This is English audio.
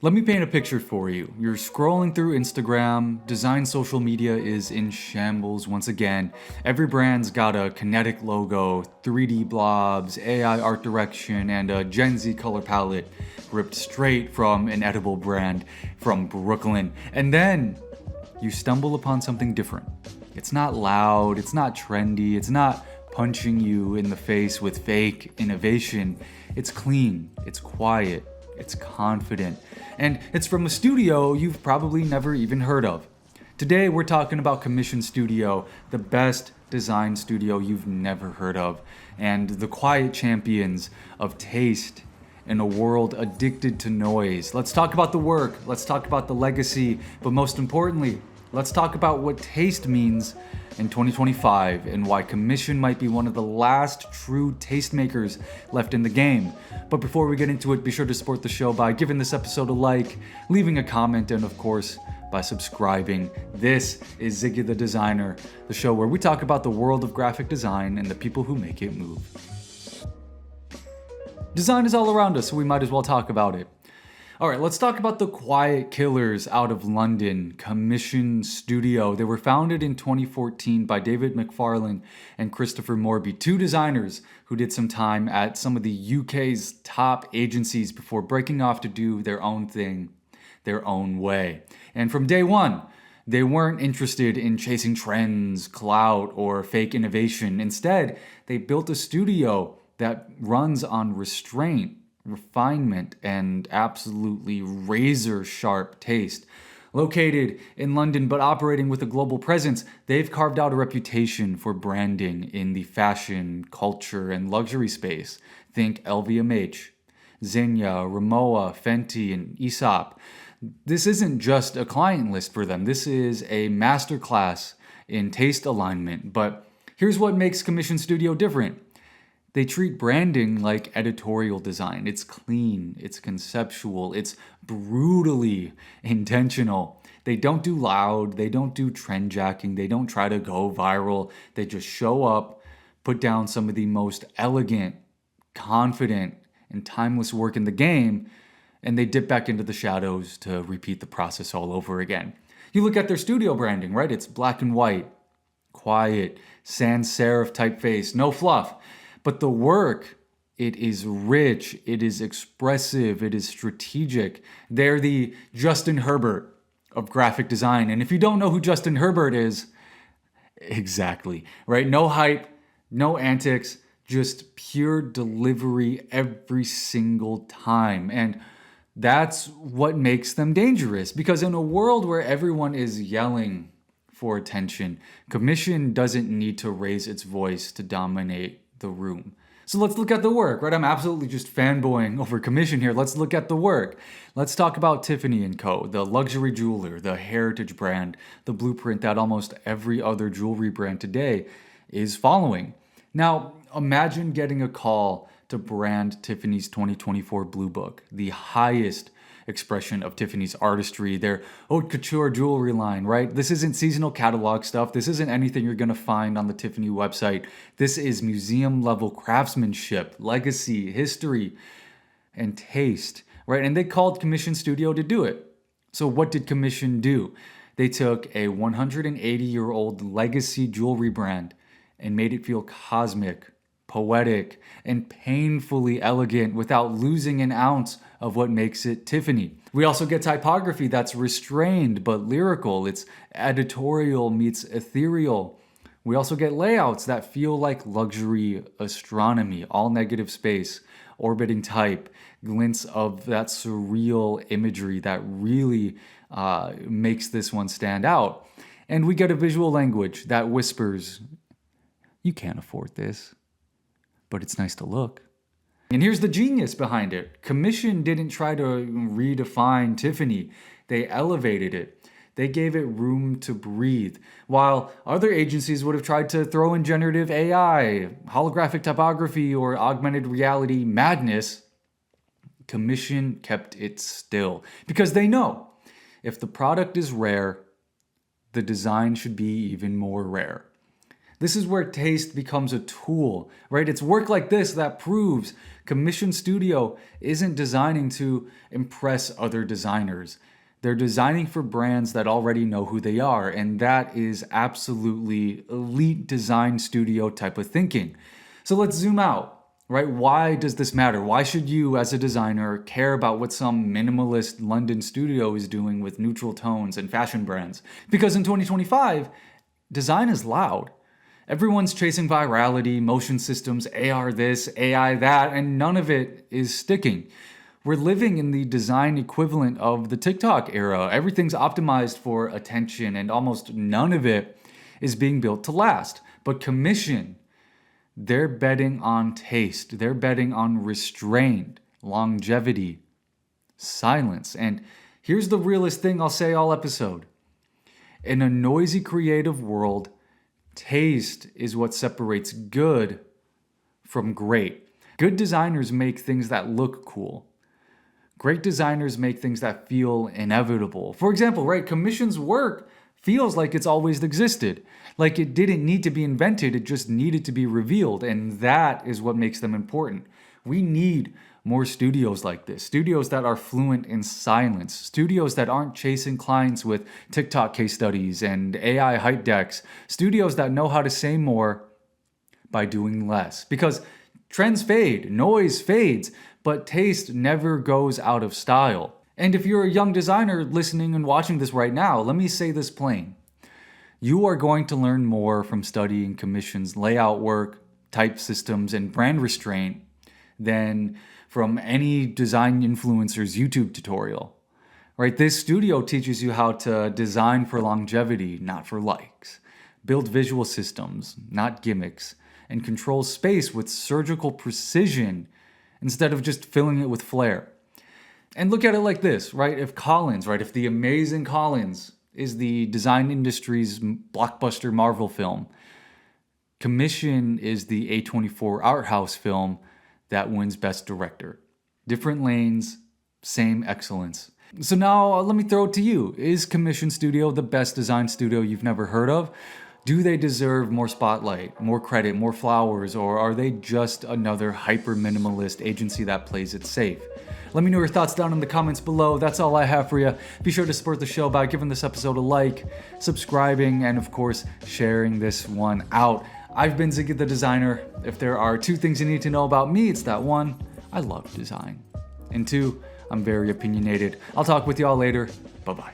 Let me paint a picture for you. You're scrolling through Instagram, design social media is in shambles once again. Every brand's got a kinetic logo, 3D blobs, AI art direction, and a Gen Z color palette ripped straight from an edible brand from Brooklyn. And then you stumble upon something different. It's not loud, it's not trendy, it's not punching you in the face with fake innovation. It's clean, it's quiet, it's confident, and it's from a studio you've probably never even heard of. Today we're talking about Commission Studio, the best design studio you've never heard of, and the quiet champions of taste in a world addicted to noise. Let's talk about the work, let's talk about the legacy, but most importantly, let's talk about what taste means in 2025 and why Commission might be one of the last true tastemakers left in the game. But before we get into it, be sure to support the show by giving this episode a like, leaving a comment, and of course, by subscribing. This is Ziggy the Designer, the show where we talk about the world of graphic design and the people who make it move. Design is all around us, so we might as well talk about it. Alright, let's talk about the quiet killers out of London, Commission Studio. They were founded in 2014 by David McFarlane and Christopher Morby, two designers who did some time at some of the UK's top agencies before breaking off to do their own thing, their own way. And from day one, they weren't interested in chasing trends, clout, or fake innovation. Instead, they built a studio that runs on restraint, refinement, and absolutely razor-sharp taste. Located in London but operating with a global presence, they've carved out a reputation for branding in the fashion, culture, and luxury space. Think LVMH, Zegna, Rimowa, Fenty, and Aesop. This isn't just a client list for them. This is a masterclass in taste alignment. But here's what makes Commission Studio different. They treat branding like editorial design. It's clean, it's conceptual, it's brutally intentional. They don't do loud, they don't do trend jacking, they don't try to go viral. They just show up, put down some of the most elegant, confident, and timeless work in the game, and they dip back into the shadows to repeat the process all over again. You look at their studio branding, right? It's black and white, quiet, sans serif typeface, no fluff. But the work, it is rich, it is expressive, it is strategic. They're the Justin Herbert of graphic design. And if you don't know who Justin Herbert is, exactly, right? No hype, no antics, just pure delivery every single time. And that's what makes them dangerous. Because in a world where everyone is yelling for attention, Commission doesn't need to raise its voice to dominate the room. So let's look at the work, right? I'm absolutely just fanboying over Commission here. Let's look at the work. Let's talk about Tiffany & Co., the luxury jeweler, the heritage brand, the blueprint that almost every other jewelry brand today is following. Now, imagine getting a call to brand Tiffany's 2024 Blue Book, the highest expression of Tiffany's artistry, their haute couture jewelry line, right? This isn't seasonal catalog stuff. This isn't anything you're going to find on the Tiffany website. This is museum level craftsmanship, legacy, history, and taste, right? And they called Commission Studio to do it. So what did Commission do? They took a 180-year-old legacy jewelry brand and made it feel cosmic, poetic, and painfully elegant without losing an ounce of what makes it Tiffany. We also get typography that's restrained but lyrical. It's editorial meets ethereal. We also get layouts that feel like luxury astronomy, all negative space, orbiting type, glints of that surreal imagery that really makes this one stand out. And we get a visual language that whispers, you can't afford this, but it's nice to look. And here's the genius behind it. Commission didn't try to redefine Tiffany. They elevated it. They gave it room to breathe. While other agencies would have tried to throw in generative AI, holographic typography, or augmented reality madness, Commission kept it still. Because they know, if the product is rare, the design should be even more rare. This is where taste becomes a tool, right? It's work like this that proves Commission Studio isn't designing to impress other designers. They're designing for brands that already know who they are, and that is absolutely elite design studio type of thinking. So let's zoom out. Right? Why does this matter? Why should you, as a designer, care about what some minimalist London studio is doing with neutral tones and fashion brands? Because in 2025, design is loud. Everyone's chasing virality, motion systems, AR this, AI that, and none of it is sticking. We're living in the design equivalent of the TikTok era. Everything's optimized for attention, and almost none of it is being built to last. But Commission, they're betting on taste. They're betting on restraint, longevity, silence. And here's the realest thing I'll say all episode. In a noisy creative world, taste is what separates good from great. Good designers make things that look cool. Great designers make things that feel inevitable. For example, right, Commission's work feels like it's always existed. Like it didn't need to be invented, it just needed to be revealed. And that is what makes them important. We need more studios like this. Studios that are fluent in silence. Studios that aren't chasing clients with TikTok case studies and AI hype decks. Studios that know how to say more by doing less. Because trends fade, noise fades, but taste never goes out of style. And if you're a young designer listening and watching this right now, let me say this plain. You are going to learn more from studying Commission's layout work, type systems, and brand restraint than from any design influencer's YouTube tutorial. Right? This studio teaches you how to design for longevity, not for likes. Build visual systems, not gimmicks. And control space with surgical precision instead of just filling it with flair. And look at it like this, right? If Collins, right? If the amazing Collins is the design industry's blockbuster Marvel film, Commission is the A24 art house film that wins Best Director. Different lanes, same excellence. So now let me throw it to you. Is Commission Studio the best design studio you've never heard of? Do they deserve more spotlight, more credit, more flowers, or are they just another hyper-minimalist agency that plays it safe? Let me know your thoughts down in the comments below. That's all I have for you. Be sure to support the show by giving this episode a like, subscribing, and of course, sharing this one out. I've been Ziggy the Designer. If there are 2 things you need to know about me, it's that 1, I love design. And 2, I'm very opinionated. I'll talk with y'all later. Bye-bye.